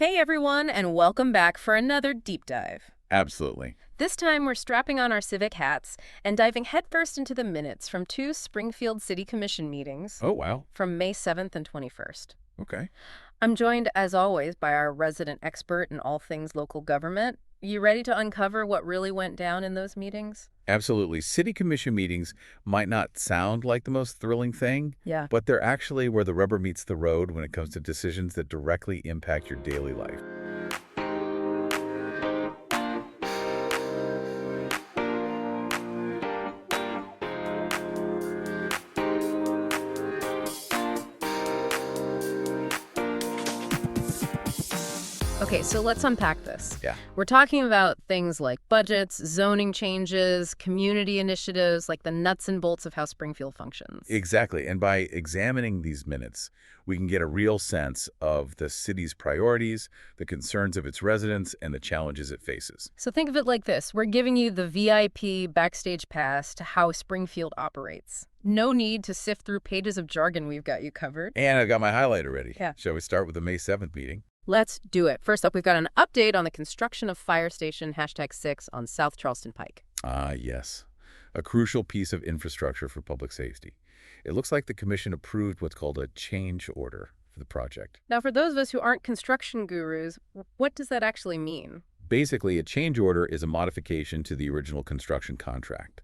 Hey everyone, and welcome back for another deep dive. Absolutely. This time we're strapping on our civic hats and diving headfirst into the minutes from two Springfield City Commission meetings Oh, wow. from May 7th and 21st. Okay. I'm joined, as always, by our resident expert in all things local government. You ready to uncover what really went down in those meetings? Absolutely. City commission meetings might not sound like the most thrilling thing, Yeah. but they're actually where the rubber meets the road when it comes to decisions that directly impact your daily life. Okay, so let's unpack this. Yeah. We're talking about things like budgets, zoning changes, community initiatives, like the nuts and bolts of how Springfield functions. Exactly. And by examining these minutes, we can get a real sense of the city's priorities, the concerns of its residents, and the challenges it faces. So think of it like this. We're giving you the VIP backstage pass to how Springfield operates. No need to sift through pages of jargon. We've got you covered. And I got my highlight already. Yeah. Shall we start with the May 7th meeting? Let's do it. First up, we've got an update on the construction of Fire Station #6 on South Charleston Pike. Ah, yes. A crucial piece of infrastructure for public safety. It looks like the commission approved what's called a change order for the project. Now, for those of us who aren't construction gurus, what does that actually mean? Basically, a change order is a modification to the original construction contract.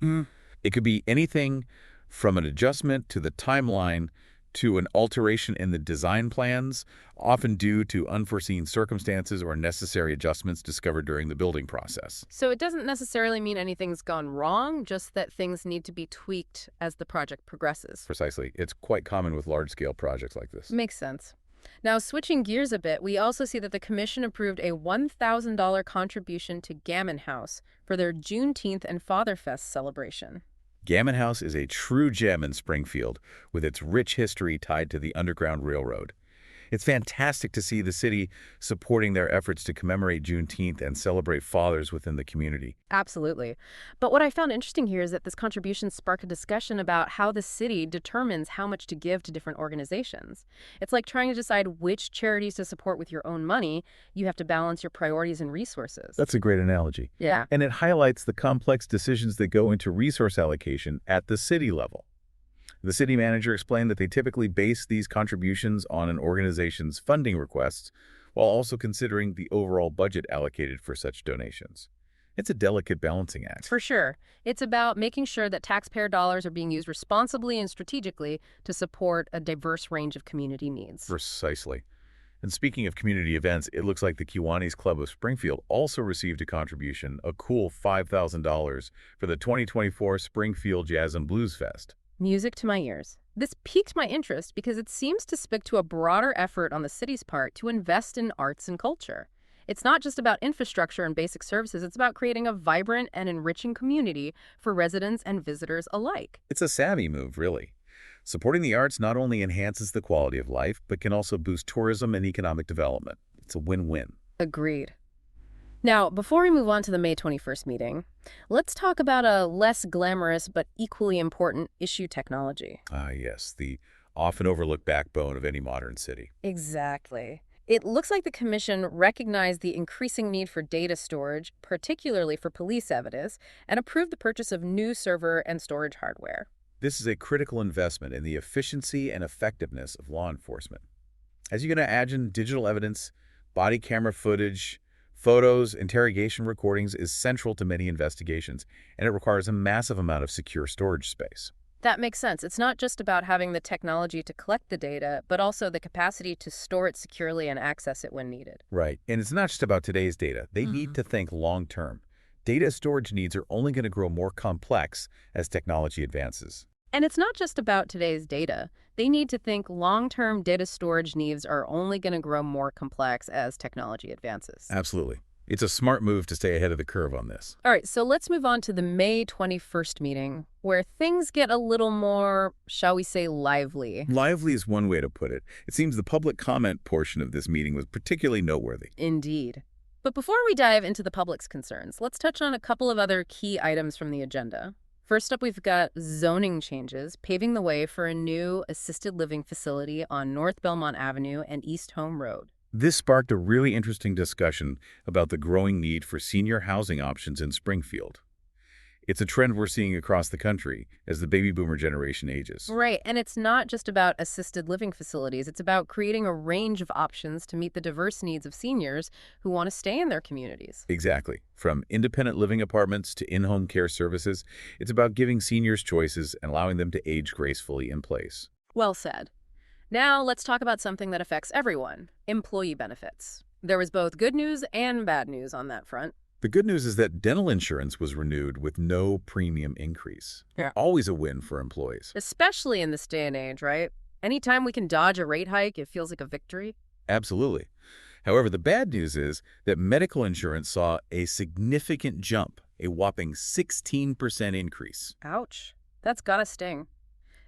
It could be anything from an adjustment to the timeline to an alteration in the design plans, often due to unforeseen circumstances or necessary adjustments discovered during the building process. So it doesn't necessarily mean anything's gone wrong, just that things need to be tweaked as the project progresses. Precisely. It's quite common with large-scale projects like this. Makes sense. Now, switching gears a bit, we also see that the commission approved a $1,000 contribution to Gammon House for their Juneteenth and Fatherfest celebration. Gammon House is a true gem in Springfield, with its rich history tied to the Underground Railroad. It's fantastic to see the city supporting their efforts to commemorate Juneteenth and celebrate fathers within the community. Absolutely. But what I found interesting here is that this contribution sparked a discussion about how the city determines how much to give to different organizations. It's like trying to decide which charities to support with your own money. You have to balance your priorities and resources. That's a great analogy. Yeah. And it highlights the complex decisions that go into resource allocation at the city level. The city manager explained that they typically base these contributions on an organization's funding requests, while also considering the overall budget allocated for such donations. It's a delicate balancing act. For sure. It's about making sure that taxpayer dollars are being used responsibly and strategically to support a diverse range of community needs. Precisely. And speaking of community events, it looks like the Kiwanis Club of Springfield also received a contribution, a cool $5,000, for the 2024 Springfield Jazz and Blues Fest. Music to my ears. This piqued my interest because it seems to speak to a broader effort on the city's part to invest in arts and culture. It's not just about infrastructure and basic services, it's about creating a vibrant and enriching community for residents and visitors alike. It's a savvy move, really. Supporting the arts not only enhances the quality of life, but can also boost tourism and economic development. It's a win-win. Agreed. Now, before we move on to the May 21st meeting, let's talk about a less glamorous but equally important issue: technology. Ah, yes, the often overlooked backbone of any modern city. Exactly. It looks like the commission recognized the increasing need for data storage, particularly for police evidence, and approved the purchase of new server and storage hardware. This is a critical investment in the efficiency and effectiveness of law enforcement. As you can imagine, digital evidence, body camera footage, photos, interrogation recordings is central to many investigations, and it requires a massive amount of secure storage space. That makes sense. It's not just about having the technology to collect the data, but also the capacity to store it securely and access it when needed. Right. And it's not just about today's data. They need to think long-term. Data storage needs are only going to grow more complex as technology advances. And it's not just about today's data. They need to think long-term data storage needs are only going to grow more complex as technology advances. Absolutely. It's a smart move to stay ahead of the curve on this. All right, so let's move on to the May 21st meeting, where things get a little more, shall we say, lively. Lively is one way to put it. It seems the public comment portion of this meeting was particularly noteworthy. Indeed. But before we dive into the public's concerns, let's touch on a couple of other key items from the agenda. First up, we've got zoning changes, paving the way for a new assisted living facility on North Belmont Avenue and East Home Road. This sparked a really interesting discussion about the growing need for senior housing options in Springfield. It's a trend we're seeing across the country as the baby boomer generation ages. Right, and it's not just about assisted living facilities. It's about creating a range of options to meet the diverse needs of seniors who want to stay in their communities. Exactly. From independent living apartments to in-home care services, it's about giving seniors choices and allowing them to age gracefully in place. Well said. Now let's talk about something that affects everyone, employee benefits. There was both good news and bad news on that front. The good news is that dental insurance was renewed with no premium increase. Yeah. Always a win for employees. Especially in this day and age, right? Anytime we can dodge a rate hike, it feels like a victory. Absolutely. However, the bad news is that medical insurance saw a significant jump, a whopping 16% increase. Ouch. That's gotta sting.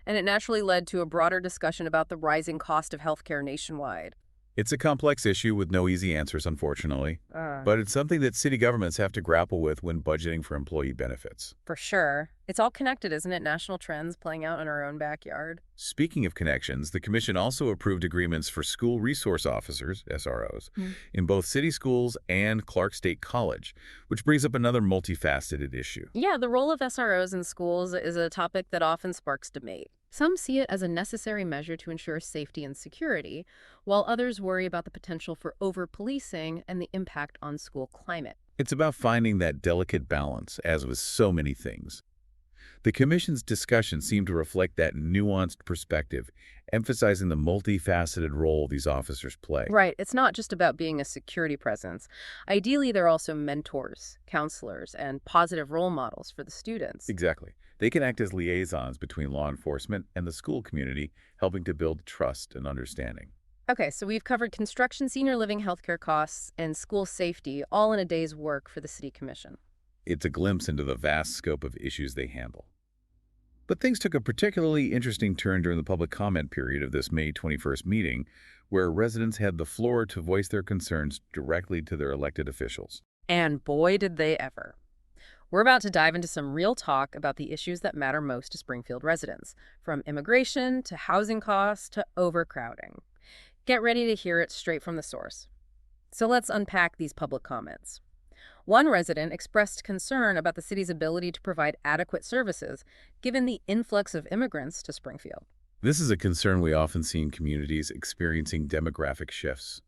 And it naturally led to a broader discussion about the rising cost of healthcare nationwide. It's a complex issue with no easy answers, unfortunately, Uh, but it's something that city governments have to grapple with when budgeting for employee benefits. for sure. It's all connected, isn't it? National trends playing out in our own backyard. Speaking of connections, the Commission also approved agreements for school resource officers, SROs, in both city schools and Clark State College, which brings up another multifaceted issue. Yeah, the role of SROs in schools is a topic that often sparks debate. Some see it as a necessary measure to ensure safety and security, while others worry about the potential for over-policing and the impact on school climate. It's about finding that delicate balance, as with so many things. The Commission's discussion seemed to reflect that nuanced perspective, emphasizing the multifaceted role these officers play. Right, it's not just about being a security presence. Ideally, they're also mentors, counselors, and positive role models for the students. Exactly. They can act as liaisons between law enforcement and the school community, helping to build trust and understanding. Okay, so we've covered construction, senior living, healthcare costs, and school safety, all in a day's work for the City Commission. It's a glimpse into the vast scope of issues they handle. But things took a particularly interesting turn during the public comment period of this May 21st meeting, where residents had the floor to voice their concerns directly to their elected officials. And boy, did they ever. We're about to dive into some real talk about the issues that matter most to Springfield residents, from immigration to housing costs to overcrowding. Get ready to hear it straight from the source. So let's unpack these public comments. One resident expressed concern about the city's ability to provide adequate services, given the influx of immigrants to Springfield. This is a concern we often see in communities experiencing demographic shifts.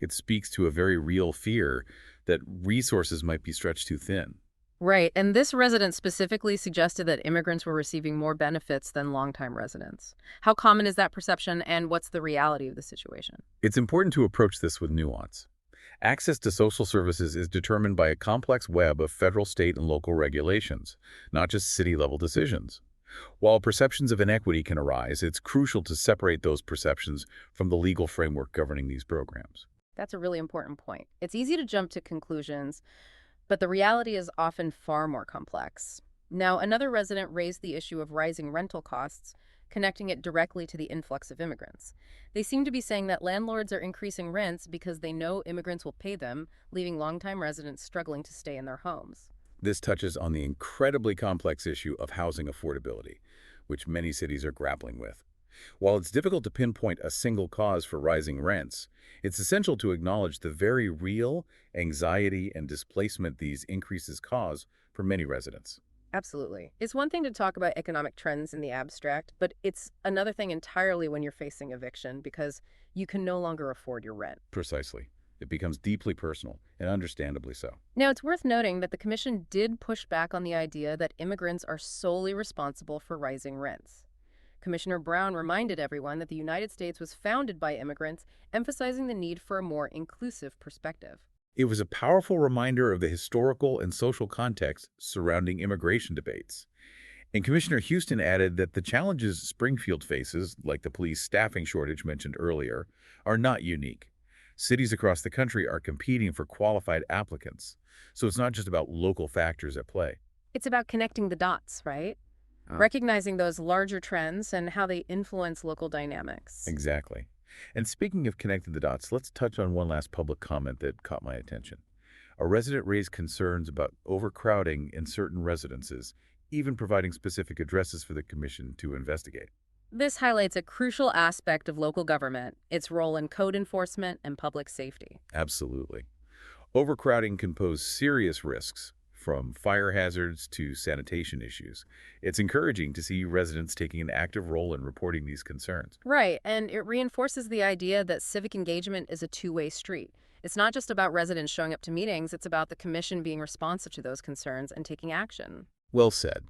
It speaks to a very real fear that resources might be stretched too thin. Right, and this resident specifically suggested that immigrants were receiving more benefits than longtime residents. How common is that perception, and what's the reality of the situation? It's important to approach this with nuance. Access to social services is determined by a complex web of federal, state, and local regulations, not just city-level decisions. While perceptions of inequity can arise, it's crucial to separate those perceptions from the legal framework governing these programs. That's a really important point. It's easy to jump to conclusions, but the reality is often far more complex. Now, another resident raised the issue of rising rental costs, connecting it directly to the influx of immigrants. They seem to be saying that landlords are increasing rents because they know immigrants will pay them, leaving longtime residents struggling to stay in their homes. This touches on the incredibly complex issue of housing affordability, which many cities are grappling with. While it's difficult to pinpoint a single cause for rising rents, it's essential to acknowledge the very real anxiety and displacement these increases cause for many residents. Absolutely. It's one thing to talk about economic trends in the abstract, but it's another thing entirely when you're facing eviction because you can no longer afford your rent. Precisely. It becomes deeply personal, and understandably so. Now, it's worth noting that the Commission did push back on the idea that immigrants are solely responsible for rising rents. Commissioner Brown reminded everyone that the United States was founded by immigrants, emphasizing the need for a more inclusive perspective. It was a powerful reminder of the historical and social context surrounding immigration debates. And Commissioner Houston added that the challenges Springfield faces, like the police staffing shortage mentioned earlier, are not unique. Cities across the country are competing for qualified applicants, so it's not just about local factors at play. It's about connecting the dots, right? Recognizing those larger trends and how they influence local dynamics. Exactly. And speaking of connecting the dots, let's touch on one last public comment that caught my attention. A resident raised concerns about overcrowding in certain residences, even providing specific addresses for the Commission to investigate. This highlights a crucial aspect of local government, its role in code enforcement and public safety. Absolutely. Overcrowding can pose serious risks, from fire hazards to sanitation issues. It's encouraging to see residents taking an active role in reporting these concerns. Right, and it reinforces the idea that civic engagement is a two-way street. It's not just about residents showing up to meetings, it's about the commission being responsive to those concerns and taking action. Well said.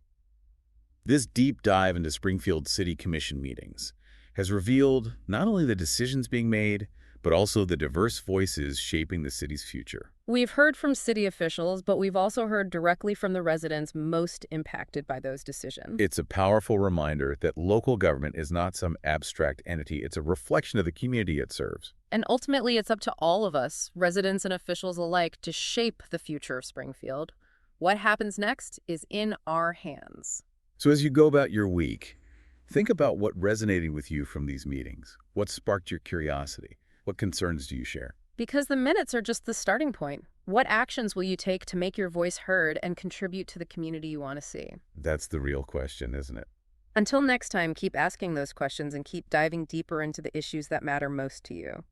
This deep dive into Springfield City Commission meetings has revealed not only the decisions being made, but also the diverse voices shaping the city's future. We've heard from city officials, but we've also heard directly from the residents most impacted by those decisions. It's a powerful reminder that local government is not some abstract entity. It's a reflection of the community it serves. And ultimately, it's up to all of us, residents and officials alike, to shape the future of Springfield. What happens next is in our hands. So as you go about your week, think about what resonated with you from these meetings. What sparked your curiosity? What concerns do you share? Because the minutes are just the starting point. What actions will you take to make your voice heard and contribute to the community you want to see? That's the real question, isn't it? Until next time, keep asking those questions and keep diving deeper into the issues that matter most to you.